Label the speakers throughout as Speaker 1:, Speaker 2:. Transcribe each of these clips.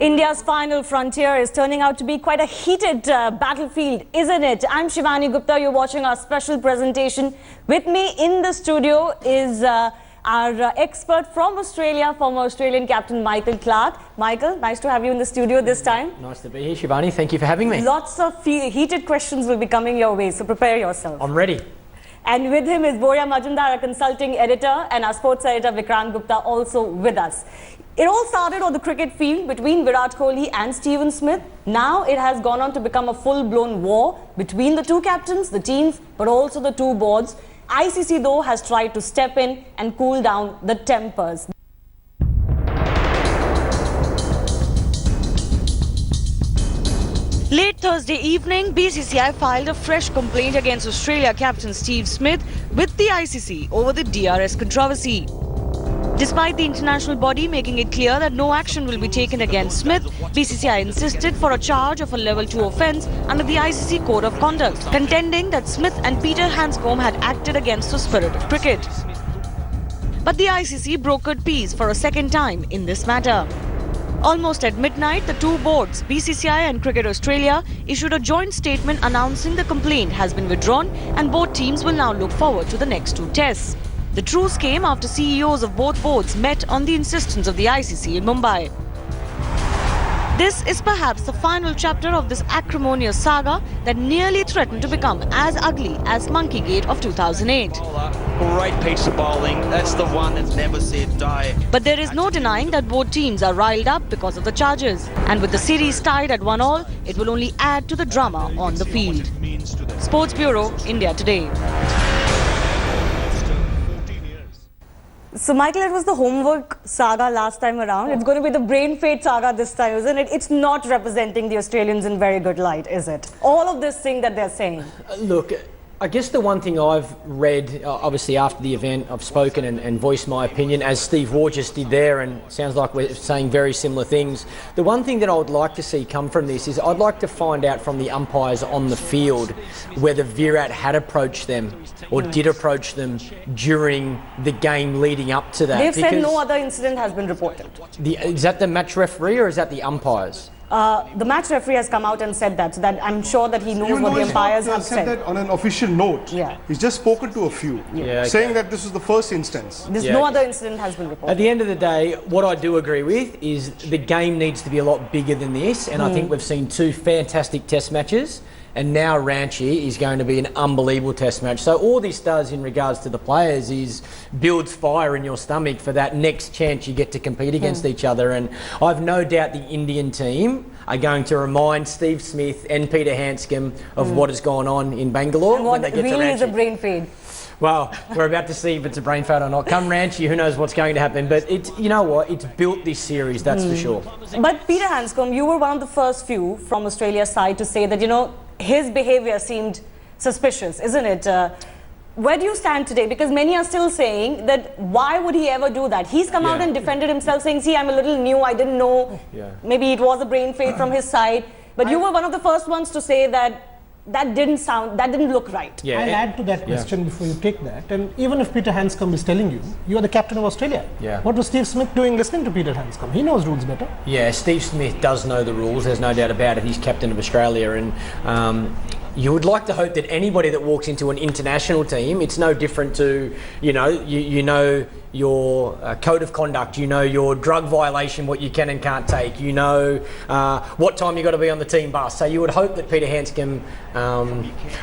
Speaker 1: India's final frontier is turning out to be quite a heated battlefield, isn't it? I'm Shivani Gupta. You're watching our special presentation. With me in the studio is our expert from Australia, former Australian captain Michael Clarke. Michael, nice to have you in the studio this time.
Speaker 2: Nice to be here, Shivani. Thank you for having me.
Speaker 1: Lots of heated questions will be coming your way, so prepare yourself.
Speaker 2: I'm ready.
Speaker 1: And with him is Boria Majumdar, our consulting editor, and our sports editor Virat Gupta also with us. It all started on the cricket field between Virat Kohli and Steve Smith. Now it has gone on to become a full-blown war between the two captains, the teams, but also the two boards. ICC though has tried to step in and cool down the tempers. Late Thursday evening, BCCI filed a fresh complaint against Australia captain Steve Smith with the ICC over the DRS controversy. Despite the international body making it clear that no action will be taken against Smith, BCCI insisted for a charge of a level 2 offence under the ICC Code of Conduct, contending that Smith and Peter Handscomb had acted against the spirit of cricket. But the ICC brokered peace for a second time in this matter. Almost at midnight, the two boards, BCCI and Cricket Australia, issued a joint statement announcing the complaint has been withdrawn and both teams will now look forward to the next two tests. The truce came after CEOs of both boards met on the insistence of the ICC in Mumbai. This is perhaps the final chapter of this acrimonious saga that nearly threatened to become as ugly as Monkeygate of 2008.
Speaker 3: Great piece of bowling. That's the one that's never said die.
Speaker 1: But there is no denying that both teams are riled up because of the charges. And with the series tied at 1-1, it will only add to the drama on the field. Sports Bureau, India Today. So, Michael, it was the homework saga last time around. It's going to be the brain fade saga this time, isn't it? It's not representing the Australians in very good light, is it? All of this thing that they're saying.
Speaker 2: Look, I guess the one thing I've read, obviously after the event, I've spoken and voiced my opinion, as Steve Waugh just did there, and sounds like we're saying very similar things. The one thing that I would like to see come from this is I'd like to find out from the umpires on the field whether Virat had approached them or did approach them during the game leading up to that.
Speaker 1: They've said no other incident has been reported.
Speaker 2: Is that the match referee or is that the umpires?
Speaker 1: The match referee has come out and said that, so that I'm sure that he knows
Speaker 4: Even
Speaker 1: what the umpires have
Speaker 4: said that on an official note.
Speaker 1: Yeah.
Speaker 4: He's just spoken to a few, saying that this is the first instance.
Speaker 1: There's no other incident has been reported.
Speaker 2: At the end of the day, what I do agree with is the game needs to be a lot bigger than this, and I think we've seen two fantastic test matches, and now Ranchi is going to be an unbelievable test match. So all this does in regards to the players is builds fire in your stomach for that next chance you get to compete against each other. And I've no doubt the Indian team are going to remind Steve Smith and Peter Handscomb of what has gone on in Bangalore
Speaker 1: And
Speaker 2: when
Speaker 1: what
Speaker 2: they get
Speaker 1: really
Speaker 2: to
Speaker 1: is a
Speaker 2: Ranchi.
Speaker 1: brain fade.
Speaker 2: Well, we're about to see if it's a brain fade or not. Come Ranchi, who knows what's going to happen. But it's, you know what, it's built this series, that's for sure.
Speaker 1: But Peter Handscomb, you were one of the first few from Australia's side to say that, you know, his behaviour seemed suspicious, isn't it? Where do you stand today? Because many are still saying that why would he ever do that? He's come out and defended himself saying, see, I'm a little new, I didn't know. Maybe it was a brain fade from his side. But you were one of the first ones to say that that didn't look right.
Speaker 5: I'll add to that question before you take that. And even if Peter Handscomb is telling you, you are the captain of Australia. What was Steve Smith doing listening to Peter Handscomb? He knows rules better.
Speaker 2: Yeah, Steve Smith does know the rules, there's no doubt about it. He's captain of Australia, and you would like to hope that anybody that walks into an international team, it's no different to, you know your code of conduct, you know your drug violation, what you can and can't take, you know what time you got to be on the team bus. So you would hope that Peter Handscomb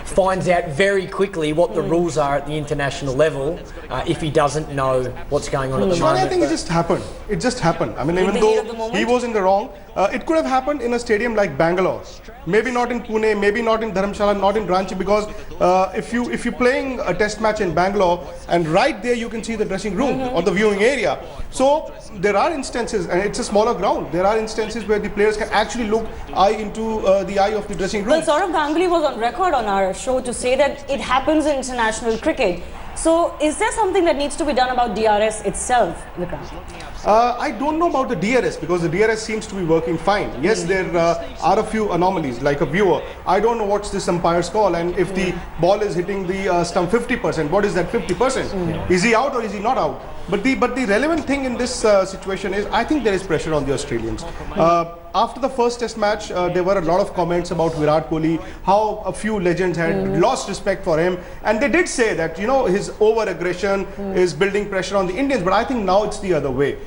Speaker 2: finds out very quickly what the rules are at the international level if he doesn't know what's going on at the moment.
Speaker 4: I think it just happened. It just happened. I mean, even though he was in the wrong, it could have happened in a stadium like Bangalore. Maybe not in Pune, maybe not in Dharamshala, not in Ranchi, because if you're playing a test match in Bangalore, and right there you can see the dressing room on the viewing area. So there are instances, and it's a smaller ground, there are instances where the players can actually look into the eye of the dressing room.
Speaker 1: Well, Saurav Ganguly was on record on our show to say that it happens in international cricket. So is there something that needs to be done about DRS itself, Vikrant?
Speaker 4: I don't know about the DRS, because the DRS seems to be working fine. Yes, there are a few anomalies, like a viewer. I don't know what's this umpire's call, and if the ball is hitting the stump 50%, what is that 50%? Is he out or is he not out? But the relevant thing in this situation is, I think there is pressure on the Australians. After the first test match, there were a lot of comments about Virat Kohli, how a few legends had lost respect for him. And they did say that, you know, his over-aggression is building pressure on the Indians. But I think now it's the other way.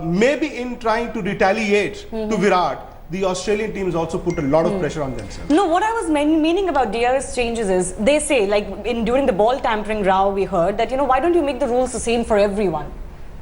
Speaker 4: Maybe in trying to retaliate to Virat, the Australian teams also put a lot of pressure on themselves.
Speaker 6: No, what I was meaning about DRS changes is, they say, like during the ball tampering row, we heard that, you know, why don't you make the rules the same for everyone?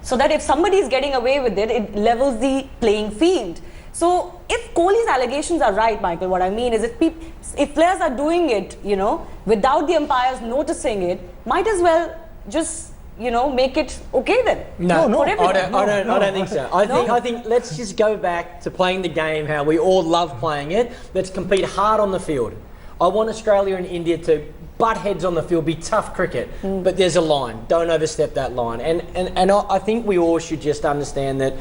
Speaker 6: So that if somebody is getting away with it, it levels the playing field. So if Kohli's allegations are right, Michael, what I mean is if players are doing it, you know, without the umpires noticing it, might as well just, you know, make it okay then.
Speaker 2: No,
Speaker 6: I
Speaker 2: don't think so. I think let's just go back to playing the game how we all love playing it. Let's compete hard on the field. I want Australia and India to butt heads on the field, be tough cricket, but there's a line. Don't overstep that line. And I think we all should just understand that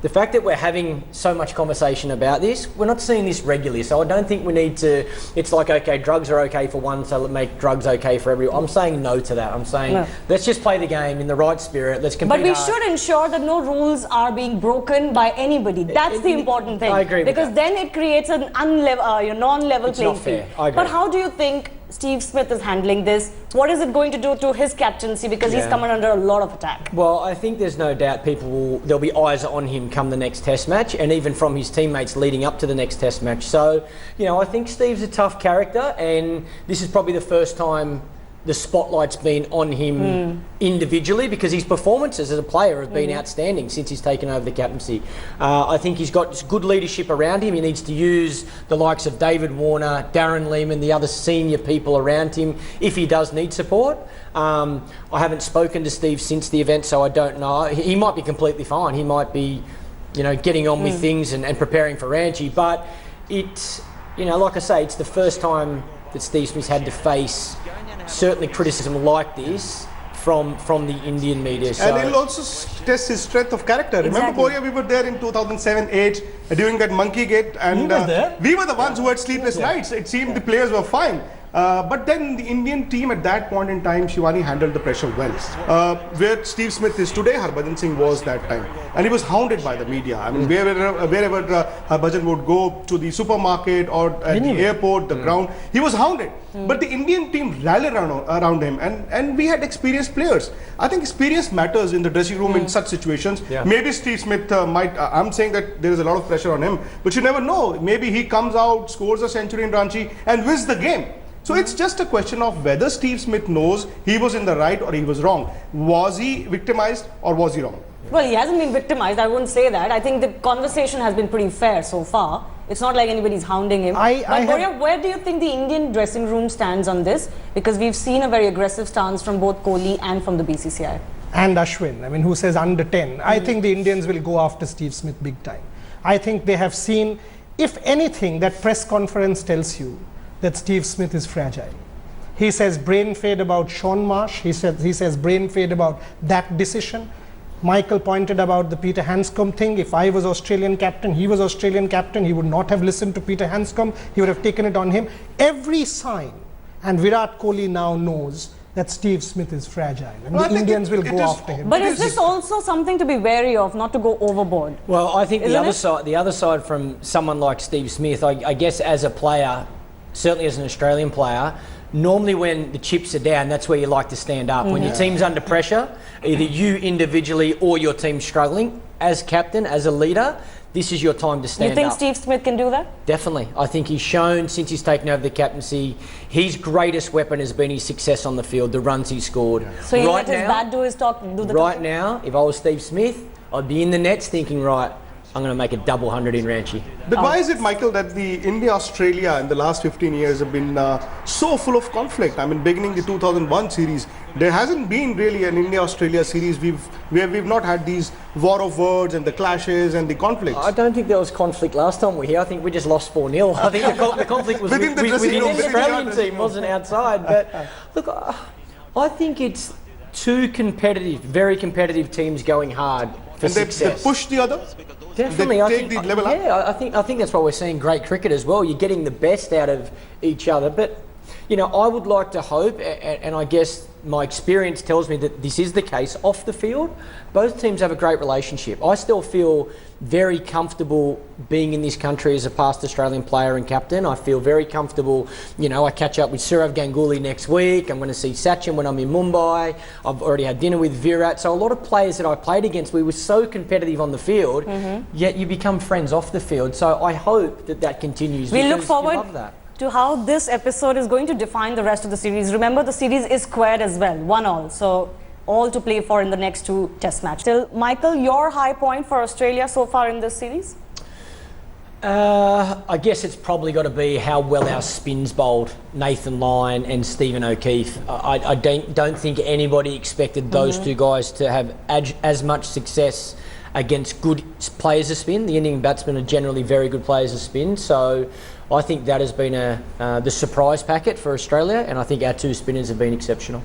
Speaker 2: the fact that we're having so much conversation about this, we're not seeing this regularly. So I don't think we need to, it's like, okay, drugs are okay for one, so let's make drugs okay for everyone. I'm saying no to that. I'm saying, let's just play the game in the right spirit. Let's compete
Speaker 6: But we
Speaker 2: hard.
Speaker 6: should ensure that no rules are being broken by anybody. That's the important thing.
Speaker 2: I agree with
Speaker 6: because
Speaker 2: that.
Speaker 6: then it creates an non-level playing
Speaker 2: not fair.
Speaker 6: field.
Speaker 2: I agree.
Speaker 6: But how do you think Steve Smith is handling this? What is it going to do to his captaincy? Because he's coming under a lot of attack.
Speaker 2: Well, I think there's no doubt there'll be eyes on him come the next test match, and even from his teammates leading up to the next test match. So, you know, I think Steve's a tough character, and this is probably the first time the spotlight's been on him individually, because his performances as a player have been outstanding since he's taken over the captaincy. I think he's got good leadership around him. He needs to use the likes of David Warner, Darren Lehmann, the other senior people around him if he does need support. I haven't spoken to Steve since the event, so I don't know. He might be completely fine. He might be, you know, getting on with things and preparing for Ranchi. But it's, you know, like I say, it's the first time that Steve Smith's had to face certainly criticism like this from the Indian media. So.
Speaker 4: And it'll also test his strength of character. Remember, Boria, we were there in 2007-8 during that monkey gate, and we were the ones who had sleepless nights. It seemed the players were fine. But then the Indian team at that point in time, Shivani handled the pressure well. Where Steve Smith is today, Harbhajan Singh was that time. And he was hounded by the media. I mean, wherever Harbhajan would go, to the supermarket or at the airport, the ground, he was hounded. But the Indian team rallied around him, and we had experienced players. I think experience matters in the dressing room in such situations. Maybe Steve Smith might, I'm saying that there is a lot of pressure on him, but you never know. Maybe he comes out, scores a century in Ranchi and wins the game. So it's just a question of whether Steve Smith knows he was in the right or he was wrong. Was he victimized or was he wrong?
Speaker 6: Well, he hasn't been victimized, I wouldn't say that. I think the conversation has been pretty fair so far. It's not like anybody's hounding him. But Boria, where do you think the Indian dressing room stands on this? Because we've seen a very aggressive stance from both Kohli and from the BCCI.
Speaker 5: And Ashwin, I mean, who says under 10. I think the Indians will go after Steve Smith big time. I think they have seen, if anything, that press conference tells you that Steve Smith is fragile. He says brain fade about Sean Marsh. He says brain fade about that decision. Michael pointed about the Peter Hanscom thing. If I was Australian captain, he was Australian captain, he would not have listened to Peter Hanscom. He would have taken it on him. Every sign, and Virat Kohli now knows that Steve Smith is fragile, and the Indians will go after him.
Speaker 6: But is this also something to be wary of, not to go overboard?
Speaker 2: Well, I think the other side from someone like Steve Smith, I guess as a player, certainly as an Australian player, normally when the chips are down, that's where you like to stand up. When your team's under pressure, either you individually or your team's struggling, as captain, as a leader, this is your time to stand up.
Speaker 6: You think Steve Smith can do that?
Speaker 2: Definitely. I think he's shown since he's taken over the captaincy, his greatest weapon has been his success on the field, the runs he's scored.
Speaker 6: So you let his bat do his talk, do the
Speaker 2: Right now, if I was Steve Smith, I'd be in the nets thinking, right, I'm going to make a double 100 in Ranchi.
Speaker 4: But why is it, Michael, that the India-Australia in the last 15 years have been so full of conflict? I mean, beginning the 2001 series, there hasn't been really an India-Australia series where we've not had these war of words and the clashes and the conflicts.
Speaker 2: I don't think there was conflict last time we were here. I think we just lost 4-0. I think the conflict was within the Australian team, wasn't outside. But look, I think it's two competitive, very competitive teams going hard for success.
Speaker 4: They push the other?
Speaker 2: Definitely,
Speaker 4: they take the level up.
Speaker 2: Yeah, I think that's why we're seeing great cricket as well. You're getting the best out of each other. But you know, I would like to hope, and I guess my experience tells me that this is the case off the field. Both teams have a great relationship. I still feel very comfortable being in this country as a past Australian player and captain. I feel very comfortable, I catch up with Sourav Ganguly next week. I'm going to see Sachin when I'm in Mumbai. I've already had dinner with Virat. So a lot of players that I played against, we were so competitive on the field, yet you become friends off the field. So I hope that continues.
Speaker 6: We look
Speaker 2: because
Speaker 6: forward
Speaker 2: you love that.
Speaker 6: to how this episode is going to define the rest of the series. Remember, the series is squared as well, 1-1. So all to play for in the next 2 test matches. Still, Michael, your high point for Australia so far in this series?
Speaker 2: I guess it's probably got to be how well our spins bowled, Nathan Lyon and Stephen O'Keefe. I don't think anybody expected those two guys to have as much success against good players of spin. The Indian batsmen are generally very good players of spin, so I think that has been the surprise packet for Australia, and I think our 2 spinners have been exceptional.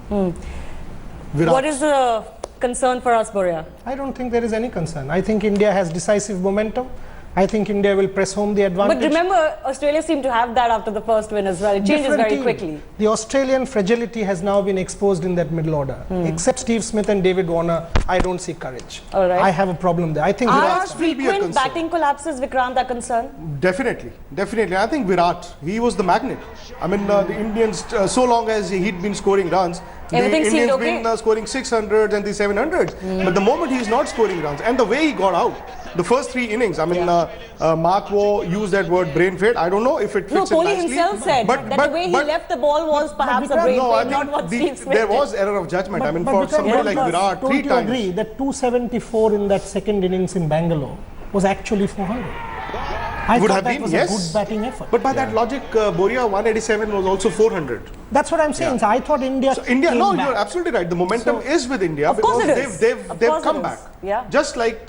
Speaker 6: What is the concern for us, Boria?
Speaker 5: I don't think there is any concern. I think India has decisive momentum. I think India will press home the advantage.
Speaker 6: But remember, Australia seemed to have that after the first win as well. It changes very quickly.
Speaker 5: The Australian fragility has now been exposed in that middle order. Except Steve Smith and David Warner, I don't see courage.
Speaker 6: All right.
Speaker 5: I have a problem there. I think
Speaker 6: Are
Speaker 5: Virat
Speaker 6: frequent batting collapses, Vikrant, a concern?
Speaker 4: Definitely. I think Virat, he was the magnet. I mean, the Indians, so long as he'd been scoring runs,
Speaker 6: Everything
Speaker 4: the
Speaker 6: seemed
Speaker 4: Indians
Speaker 6: okay.
Speaker 4: been scoring 600s and the 700s. But the moment he's not scoring runs, and the way he got out, the first 3 innings, I mean, Mark Waugh used that word brain fade. I don't know if it fits
Speaker 6: No,
Speaker 4: in
Speaker 6: Kohli
Speaker 4: nicely.
Speaker 6: himself said that the way he left the ball was perhaps a brain fade, not what Steve Smith
Speaker 4: there
Speaker 6: did.
Speaker 4: was error of judgment. I mean, for somebody like Virat, 3
Speaker 5: Don't you
Speaker 4: times.
Speaker 5: agree that 274 in that second innings in Bangalore was actually 400? I
Speaker 4: Would
Speaker 5: thought
Speaker 4: have
Speaker 5: that
Speaker 4: been,
Speaker 5: was
Speaker 4: yes.
Speaker 5: a good batting effort.
Speaker 4: But by that logic, Boria 187 was also 400.
Speaker 5: That's what I'm saying. So I thought India.
Speaker 4: So India,
Speaker 5: came
Speaker 4: no,
Speaker 5: back.
Speaker 4: you're absolutely right. The momentum is with India
Speaker 6: Of course
Speaker 4: because
Speaker 6: it is. Of
Speaker 4: they've
Speaker 6: course
Speaker 4: come
Speaker 6: it
Speaker 4: back.
Speaker 6: is. Yeah.
Speaker 4: Just like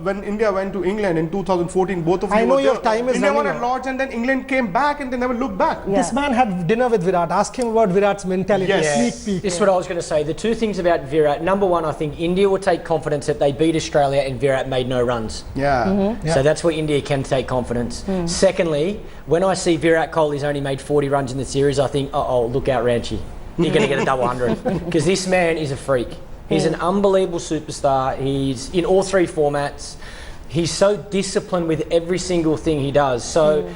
Speaker 4: when India went to England in 2014, both of you
Speaker 5: I know
Speaker 4: were
Speaker 5: your
Speaker 4: there.
Speaker 5: time is
Speaker 4: India won
Speaker 5: running
Speaker 4: at
Speaker 5: out.
Speaker 4: Lord's and then England came back and they never looked back.
Speaker 6: Yeah.
Speaker 5: This man had dinner with Virat. Ask him about Virat's mentality.
Speaker 4: Yes.
Speaker 5: Sneak peek.
Speaker 2: This is what I was going to say. The 2 things about Virat. Number 1, I think India will take confidence that they beat Australia and Virat made no runs.
Speaker 4: Yeah.
Speaker 2: So that's where India can take confidence. Secondly, when I see Virat Kohli's only made 40 runs in the series, I think, look out, Ranchi. You're going to get a double 100. Because this man is a freak. He's an unbelievable superstar. He's in all 3 formats. He's so disciplined with every single thing he does. So,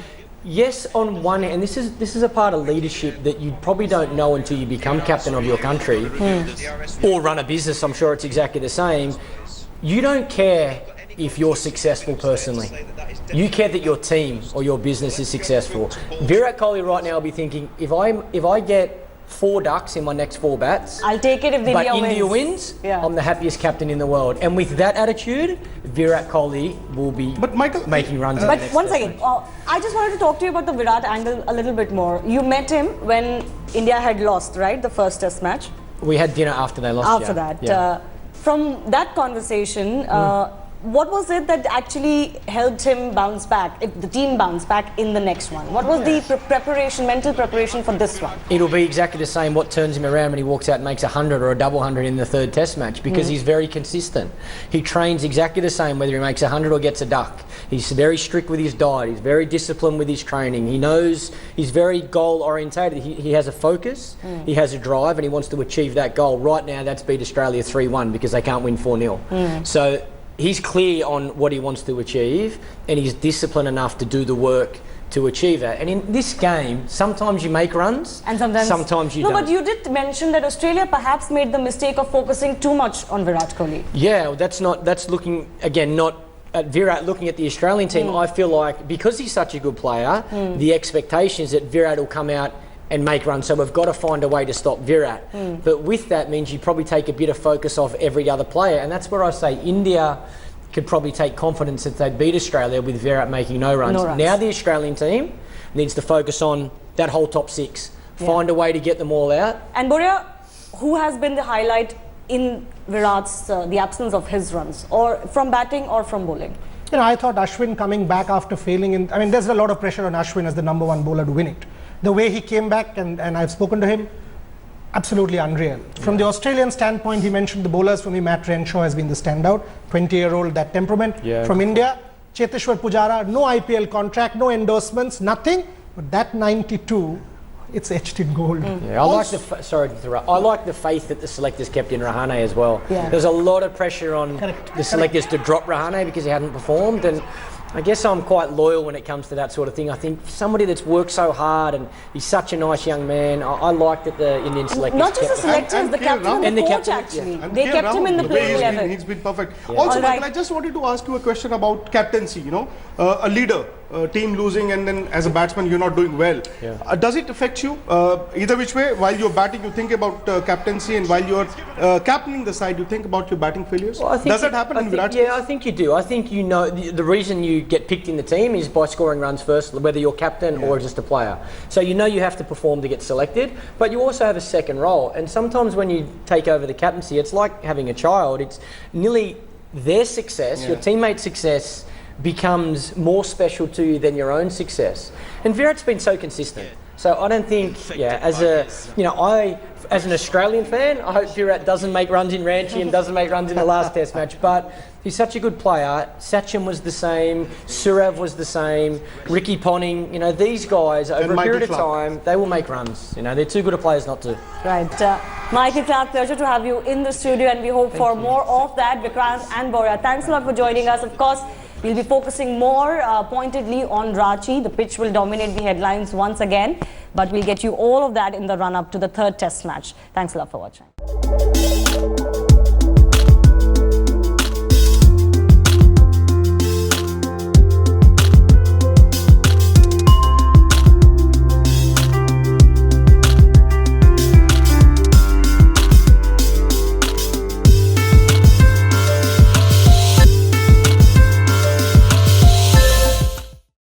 Speaker 2: yes, on one hand, and this is a part of leadership that you probably don't know until you become captain of your country or run a business. I'm sure it's exactly the same. You don't care if you're successful personally. You care that your team or your business is successful. Virat Kohli right now will be thinking, if I get 4 ducks in my next 4 bats,
Speaker 6: I'll take it if
Speaker 2: but
Speaker 6: India
Speaker 2: India
Speaker 6: wins.
Speaker 2: wins,
Speaker 6: Yeah.
Speaker 2: I'm the happiest captain in the world. And with that attitude, Virat Kohli will be
Speaker 4: But Michael,
Speaker 2: making runs. in
Speaker 6: But
Speaker 2: the next
Speaker 6: one
Speaker 2: test
Speaker 6: second,
Speaker 2: match.
Speaker 6: I just wanted to talk to you about the Virat angle a little bit more. You met him when India had lost, right? The first test match.
Speaker 2: We had dinner after they lost.
Speaker 6: After
Speaker 2: yeah.
Speaker 6: that,
Speaker 2: Yeah.
Speaker 6: from that conversation, what was it that actually helped him bounce back, if the team bounce back in the next one? What was the preparation, mental preparation for this one?
Speaker 2: It'll be exactly the same what turns him around when he walks out and makes 100 or a double 100 in the 3rd test match, because he's very consistent. He trains exactly the same whether he makes 100 or gets a duck. He's very strict with his diet. He's very disciplined with his training. He knows he's very goal orientated. He has a focus, he has a drive, and he wants to achieve that goal. Right now that's beat Australia 3-1 because they can't win 4-0. So he's clear on what he wants to achieve, and he's disciplined enough to do the work to achieve that. And in this game, sometimes you make runs,
Speaker 6: And sometimes
Speaker 2: you
Speaker 6: no,
Speaker 2: don't.
Speaker 6: but you did mention that Australia perhaps made the mistake of focusing too much on Virat Kohli.
Speaker 2: Yeah, that's looking, again, not at Virat, looking at the Australian team. I feel like because he's such a good player, the expectation is that Virat will come out and make runs, so we've got to find a way to stop Virat. But with that means you probably take a bit of focus off every other player, and that's where I say India could probably take confidence that they beat Australia with Virat making no runs. Now the Australian team needs to focus on that whole top 6, find a way to get them all out.
Speaker 6: And Boria, who has been the highlight in Virat's, the absence of his runs, or from batting or from bowling?
Speaker 5: You know, I thought Ashwin coming back after failing in, I mean, there's a lot of pressure on Ashwin as the number 1 bowler to win it. The way he came back, and I've spoken to him, absolutely unreal. From the Australian standpoint, he mentioned the bowlers. For me, Matt Renshaw has been the standout. 20-year-old, that temperament.
Speaker 2: Yeah.
Speaker 5: From India, Cheteshwar Pujara, no IPL contract, no endorsements, nothing. But that 92 It's etched in gold.
Speaker 2: Yeah, I like the sorry to interrupt. I like the faith that the selectors kept in Rahane as well.
Speaker 6: Yeah.
Speaker 2: There's a lot of pressure on the selectors to drop Rahane because he hadn't performed, and I guess I'm quite loyal when it comes to that sort of thing. I think somebody that's worked so hard and he's such a nice young man. I like that the Indian selectors
Speaker 6: Not just the
Speaker 2: kept
Speaker 6: selectors, the captain and the coach
Speaker 2: captain,
Speaker 6: actually.
Speaker 4: And
Speaker 6: They kept him in the playing
Speaker 4: he's
Speaker 6: level.
Speaker 4: he's been perfect.
Speaker 2: Yeah.
Speaker 4: Also,
Speaker 6: All right.
Speaker 4: Michael, I just wanted to ask you a question about captaincy. You know, a leader, team losing, and then as a batsman you're not doing well.
Speaker 2: Yeah.
Speaker 4: Does it affect you either which way? While you're batting, you think about captaincy, and while you're captaining the side, you think about your batting failures.
Speaker 2: Well, I think
Speaker 4: Does that happen in Virat's
Speaker 2: Yeah, I think you do. I think you know the reason you get picked in the team is by scoring runs first, whether you're captain or just a player. So you know you have to perform to get selected, but you also have a second role. And sometimes when you take over the captaincy, it's like having a child. It's nearly their success, your teammate's success, becomes more special to you than your own success. And Virat's been so consistent. So I don't think, as an Australian fan, I hope Virat doesn't make runs in Ranchi and doesn't make runs in the last Test match. But he's such a good player. Sachin was the same. Surav was the same. Ricky Ponting. You know, these guys over a period of time, they will make runs. You know, they're too good a players not to.
Speaker 6: Right. Michael Clarke, pleasure to have you in the studio, and we hope for more of that. Vikrant and Boria, thanks a lot for joining us. Of course, we'll be focusing more pointedly on Ranchi. The pitch will dominate the headlines once again, but we'll get you all of that in the run-up to the third Test match. Thanks a lot for watching.